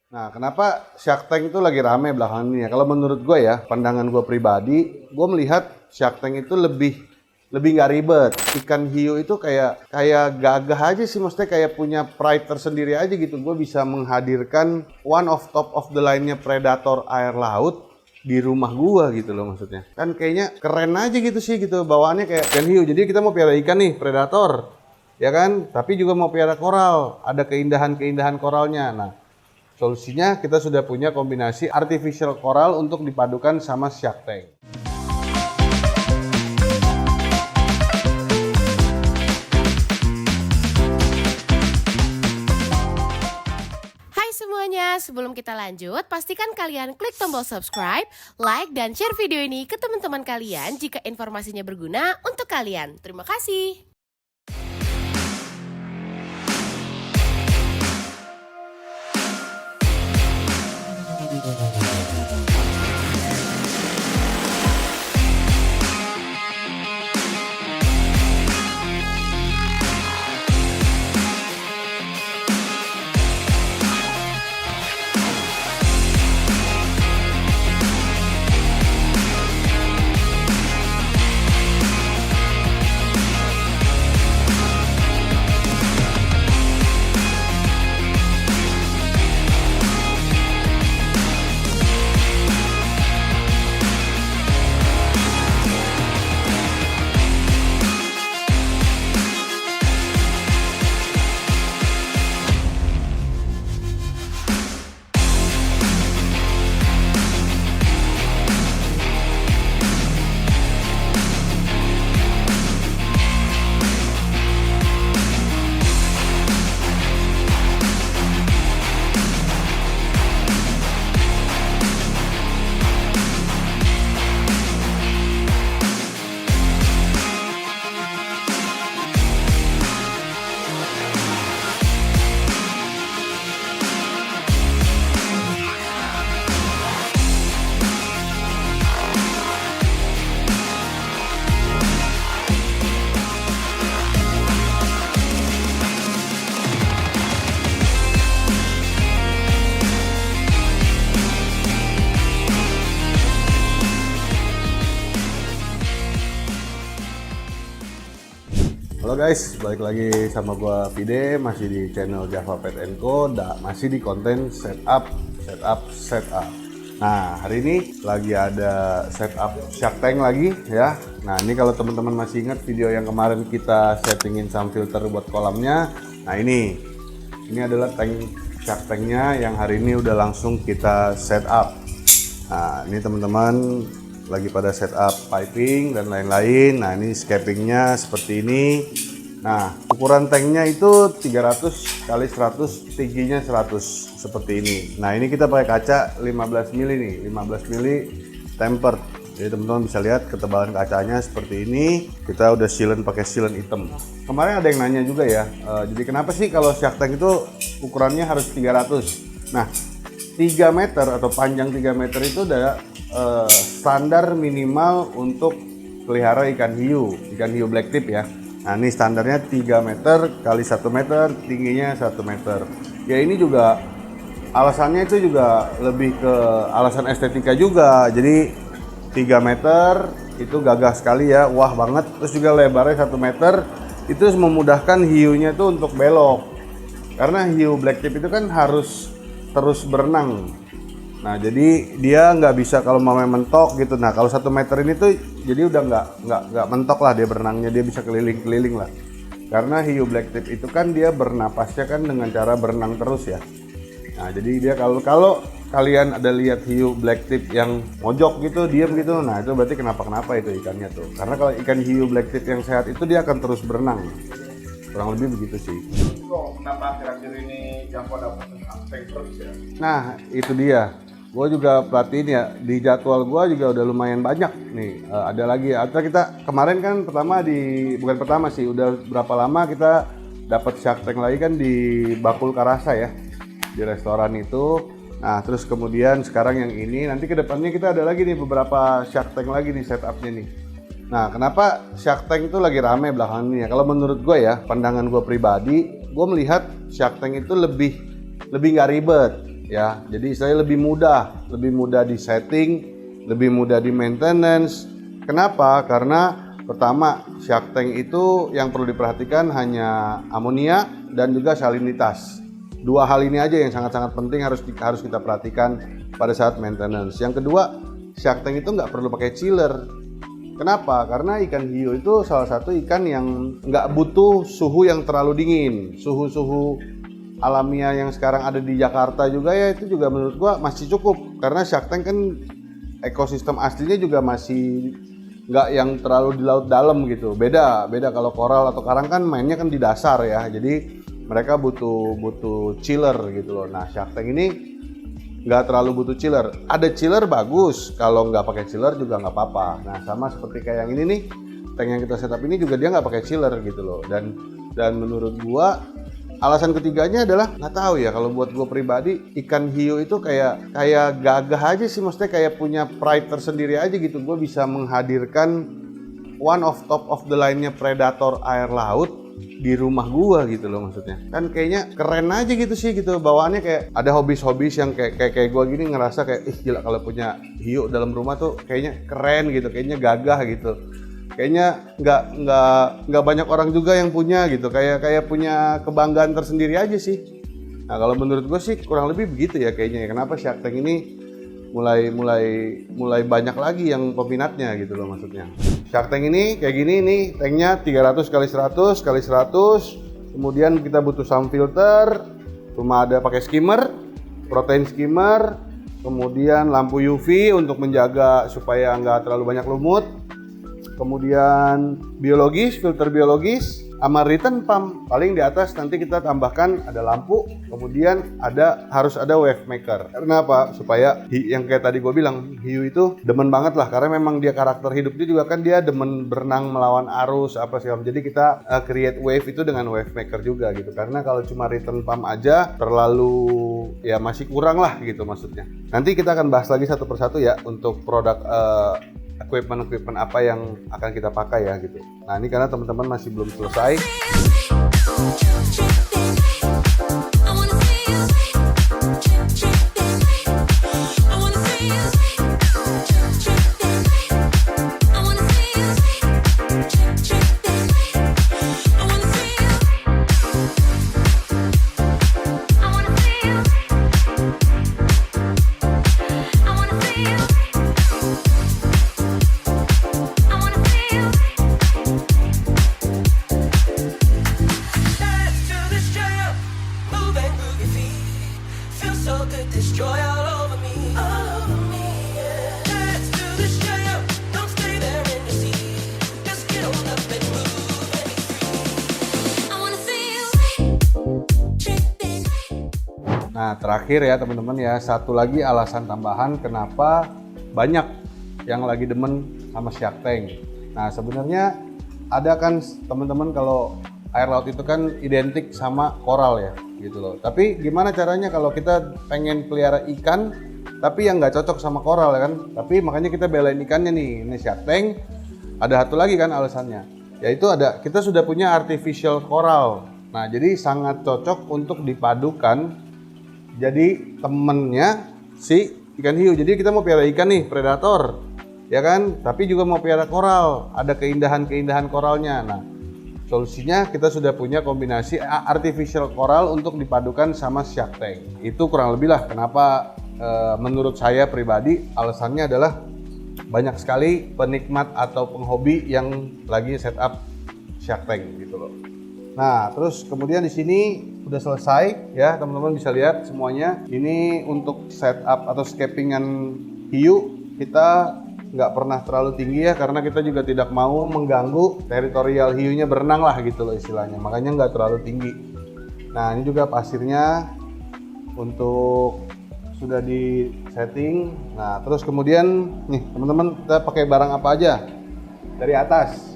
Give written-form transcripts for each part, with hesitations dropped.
Nah, kenapa Shark Tank itu lagi rame belakangan ini ya? Kalau menurut gue ya, pandangan gue pribadi, gue melihat Shark Tank itu lebih nggak ribet. Ikan hiu itu kayak gagah aja sih, maksudnya kayak punya pride tersendiri aja gitu. Gue bisa menghadirkan one of top of the line-nya predator air laut di rumah gua gitu loh maksudnya. Kan kayaknya keren aja gitu sih gitu, bawaannya kayak ikan hiu. Jadi kita mau piara ikan nih, predator. Ya kan? Tapi juga mau piara koral, ada keindahan-keindahan koralnya. Nah, solusinya kita sudah punya kombinasi artificial coral untuk dipadukan sama Shark Tank. Hai semuanya, sebelum kita lanjut, pastikan kalian klik tombol subscribe, like, dan share video ini ke teman-teman kalian jika informasinya berguna untuk kalian. Terima kasih. Halo guys, balik lagi sama gua Vide, masih di channel Java Pet & Co, masih di konten setup. Nah, hari ini lagi ada setup Shark Tank lagi ya. Nah, ini kalau teman-teman masih ingat video yang kemarin kita settingin some filter buat kolamnya. Nah, ini adalah tank Shark Tanknya yang hari ini udah langsung kita setup. Nah, ini teman-teman lagi pada setup piping dan lain-lain. Nah, ini scapingnya seperti ini. Nah, ukuran tanknya itu 300 kali 100, tingginya 100 seperti ini. Nah, ini kita pakai kaca 15 mili nih, 15 mili tempered. Jadi teman-teman bisa lihat ketebalan kacanya seperti ini. Kita udah sealant pakai sealant hitam. Kemarin ada yang nanya juga ya, jadi kenapa sih kalau Shark Tank itu ukurannya harus 300? Nah, 3 meter atau panjang 3 meter itu udah standar minimal untuk pelihara ikan hiu black tip ya. Nah, ini standarnya 3 meter kali 1 meter, tingginya 1 meter. Ya, ini juga alasannya itu juga lebih ke alasan estetika juga. Jadi 3 meter itu gagah sekali ya, wah banget. Terus juga lebarnya 1 meter, itu memudahkan hiunya tuh untuk belok. Karena hiu black tip itu kan harus terus berenang. Nah, jadi dia nggak bisa kalau mau mentok gitu. Nah, kalau 1 meter ini tuh jadi udah nggak mentok lah dia berenangnya, dia bisa keliling-keliling lah. Karena hiu black tip itu kan dia bernapasnya kan dengan cara berenang terus ya. Nah, jadi dia kalau kalian ada lihat hiu black tip yang mojok gitu, diam gitu, nah itu berarti kenapa itu ikannya tuh. Karena kalau ikan hiu black tip yang sehat itu dia akan terus berenang. Kurang lebih begitu sih. Kenapa akhir-akhir ini Java dapat tank terus ya? Nah, itu dia. Gue juga perhatiin ya, di jadwal gue juga udah lumayan banyak nih. Ada lagi, atau kita kemarin kan bukan pertama sih, udah berapa lama kita dapat Shark Tank lagi kan di Bakul Karasa ya, di restoran itu. Nah, terus kemudian sekarang yang ini, nanti kedepannya kita ada lagi nih beberapa Shark Tank lagi nih setupnya nih. Nah, kenapa Shark Tank itu lagi rame belakangan ini ya? Kalau menurut gue ya, pandangan gue pribadi, gue melihat Shark Tank itu lebih nggak ribet. ya. Jadi saya lebih mudah di setting, lebih mudah di maintenance. Kenapa? Karena pertama, shark tank itu yang perlu diperhatikan hanya amonia dan juga salinitas. Dua hal ini aja yang sangat-sangat penting harus kita perhatikan pada saat maintenance. Yang kedua, shark tank itu nggak perlu pakai chiller. Kenapa? Karena ikan hiu itu salah satu ikan yang nggak butuh suhu yang terlalu dingin. Suhu-suhu alamiah yang sekarang ada di Jakarta juga ya itu juga menurut gua masih cukup. Karena shark tank kan ekosistem aslinya juga masih nggak yang terlalu di laut dalam gitu. Beda kalau koral atau karang kan mainnya kan di dasar ya. Jadi mereka butuh chiller gitu loh. Nah, shark tank ini nggak terlalu butuh chiller. Ada chiller bagus, kalau nggak pakai chiller juga nggak apa-apa. Nah, sama seperti kayak yang ini nih, tank yang kita setup ini juga dia nggak pakai chiller gitu loh. Dan menurut gua alasan ketiganya adalah nggak tahu ya, kalau buat gua pribadi ikan hiu itu kayak gagah aja sih, maksudnya kayak punya pride tersendiri aja gitu. Gua bisa menghadirkan one of top of the line-nya predator air laut di rumah gua gitu loh, maksudnya kan kayaknya keren aja gitu sih gitu bawaannya. Kayak ada hobis yang kayak gua gini ngerasa kayak gila kalau punya hiu dalam rumah tuh kayaknya keren gitu, kayaknya gagah gitu, kayaknya nggak banyak orang juga yang punya gitu, kayak punya kebanggaan tersendiri aja sih. Nah, kalau menurut gua sih kurang lebih begitu ya kayaknya ya. Kenapa shark tank ini mulai banyak lagi yang peminatnya gitu loh, maksudnya. Shark tank ini kayak gini nih, tanknya 300 x 100 x 100. Kemudian kita butuh sound filter, cuma ada pakai skimmer, protein skimmer, kemudian lampu UV untuk menjaga supaya nggak terlalu banyak lumut. Kemudian filter biologis, sama return pump. Paling di atas nanti kita tambahkan ada lampu, kemudian harus ada wave maker. Karena apa? Supaya yang kayak tadi gue bilang, hiu itu demen banget lah, karena memang dia karakter hidupnya juga kan dia demen berenang melawan arus apa sih. Jadi kita create wave itu dengan wave maker juga gitu. Karena kalau cuma return pump aja terlalu ya masih kurang lah gitu maksudnya. Nanti kita akan bahas lagi satu persatu ya untuk produk equipment apa yang akan kita pakai ya gitu. Nah, ini karena teman-teman masih belum selesai. Nah, terakhir ya teman-teman ya, satu lagi alasan tambahan kenapa banyak yang lagi demen sama shark tank. Nah, sebenarnya ada kan teman-teman, kalau air laut itu kan identik sama koral ya gitu loh. Tapi gimana caranya kalau kita pengen pelihara ikan tapi yang nggak cocok sama koral ya kan? Tapi makanya kita belain ikannya nih, ini shark tank. Ada satu lagi kan alasannya, yaitu kita sudah punya artificial coral. Nah, jadi sangat cocok untuk dipadukan jadi temennya si ikan hiu. Jadi kita mau pelihara ikan nih, predator, ya kan? Tapi juga mau pelihara koral, ada keindahan-keindahan koralnya. Nah, solusinya kita sudah punya kombinasi artificial coral untuk dipadukan sama shark tank. Itu kurang lebih lah kenapa menurut saya pribadi alasannya adalah banyak sekali penikmat atau penghobi yang lagi setup shark tank gitu loh. Nah, terus kemudian di sini udah selesai ya, teman-teman bisa lihat semuanya. Ini untuk setup atau scapingan hiu kita nggak pernah terlalu tinggi ya, karena kita juga tidak mau mengganggu teritorial hiunya berenang lah gitu loh istilahnya. Makanya nggak terlalu tinggi. Nah, ini juga pasirnya untuk sudah di setting. Nah, terus kemudian nih teman-teman, kita pakai barang apa aja dari atas.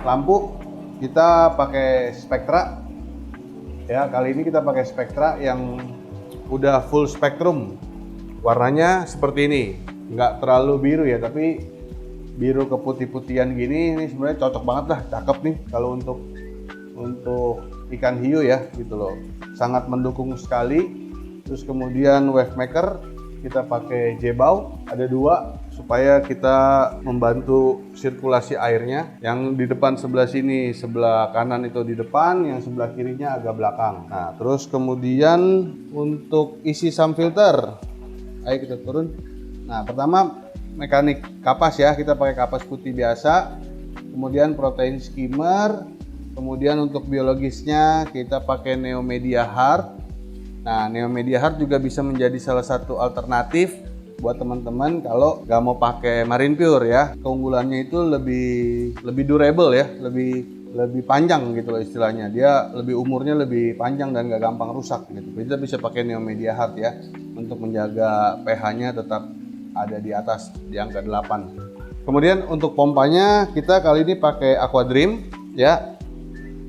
Lampu kita pakai Spectra ya, kali ini kita pakai Spectra yang udah full spektrum. Warnanya seperti ini, nggak terlalu biru ya, tapi biru keputih-putihan gini. Ini sebenarnya cocok banget lah, cakep nih kalau untuk ikan hiu ya gitu loh. Sangat mendukung sekali Terus kemudian wave maker kita pakai Jebao, ada 2 supaya kita membantu sirkulasi airnya. Yang di depan sebelah sini, sebelah kanan itu di depan, yang sebelah kirinya agak belakang. Nah, terus kemudian untuk isi sump filter, ayo kita turun. Nah, pertama mekanik kapas ya, kita pakai kapas putih biasa. Kemudian protein skimmer, kemudian untuk biologisnya kita pakai Neomedia Hard. Nah, Neomedia Hard juga bisa menjadi salah satu alternatif buat teman-teman kalau nggak mau pakai Marine Pure ya. Keunggulannya itu lebih durable ya, lebih panjang gitu loh istilahnya. Dia umurnya lebih panjang dan nggak gampang rusak gitu. Kita bisa pakai Neomedia Hard ya untuk menjaga pH-nya tetap ada di atas di angka 8. Kemudian untuk pompanya kita kali ini pakai Aquadream ya.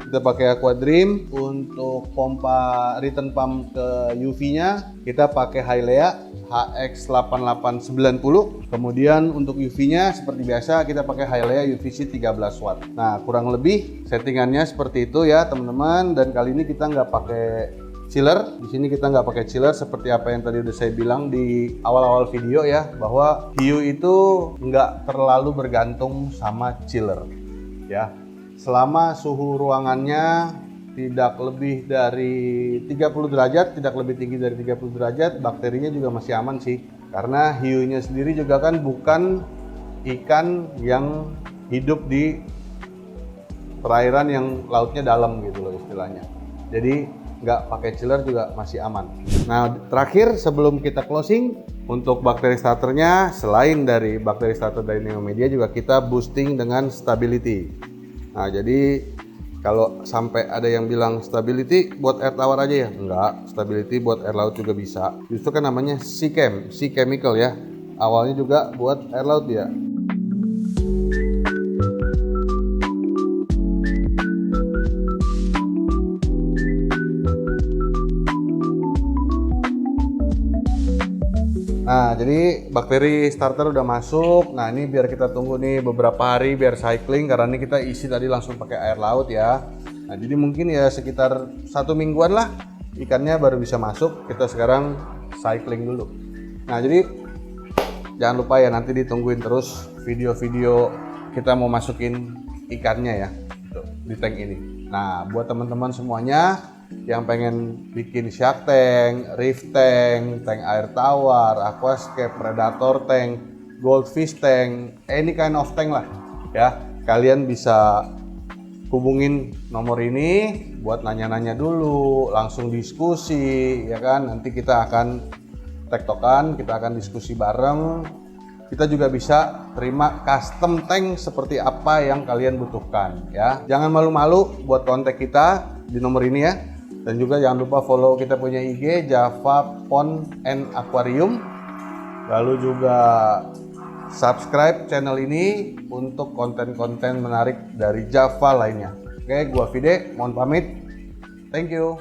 Kita pakai Aquadream. Untuk pompa return pump ke UV-nya kita pakai Hylea HX8890. Kemudian untuk UV-nya seperti biasa kita pakai Hylea UVC 13 watt. Nah, kurang lebih settingannya seperti itu ya teman-teman. Dan kali ini kita nggak pakai chiller. Di sini kita nggak pakai chiller seperti apa yang tadi udah saya bilang di awal-awal video ya, bahwa hiu itu nggak terlalu bergantung sama chiller ya. Selama suhu ruangannya tidak lebih dari 30 derajat, tidak lebih tinggi dari 30 derajat, bakterinya juga masih aman sih. Karena hiunya sendiri juga kan bukan ikan yang hidup di perairan yang lautnya dalam gitu loh istilahnya. Jadi nggak pakai chiller juga masih aman. Nah, terakhir sebelum kita closing, untuk bakteri starternya selain dari bakteri starter dari Neomedia juga kita boosting dengan stability. Nah, jadi kalau sampai ada yang bilang stability buat air tawar aja ya? Enggak, stability buat air laut juga bisa. Justru kan namanya sea chemical ya. Awalnya juga buat air laut ya. Nah, jadi bakteri starter udah masuk. Nah, ini biar kita tunggu nih beberapa hari biar cycling, karena ini kita isi tadi langsung pakai air laut ya. Nah, jadi mungkin ya sekitar 1 mingguan lah ikannya baru bisa masuk. Kita sekarang cycling dulu. Nah, jadi jangan lupa ya nanti ditungguin terus video-video kita mau masukin ikannya ya di tank ini. Nah, buat teman-teman semuanya yang pengen bikin shark tank, reef tank, tank air tawar, aquascape, predator tank, goldfish tank, any kind of tank lah ya, kalian bisa hubungin nomor ini buat nanya-nanya dulu, langsung diskusi ya kan. Nanti kita akan tektokan, kita akan diskusi bareng. Kita juga bisa terima custom tank seperti apa yang kalian butuhkan ya. Jangan malu-malu buat kontak kita di nomor ini ya. Dan juga jangan lupa follow kita punya IG Java Pond and Aquarium. Lalu juga subscribe channel ini untuk konten-konten menarik dari Java lainnya. Oke, gua Fide, mohon pamit. Thank you.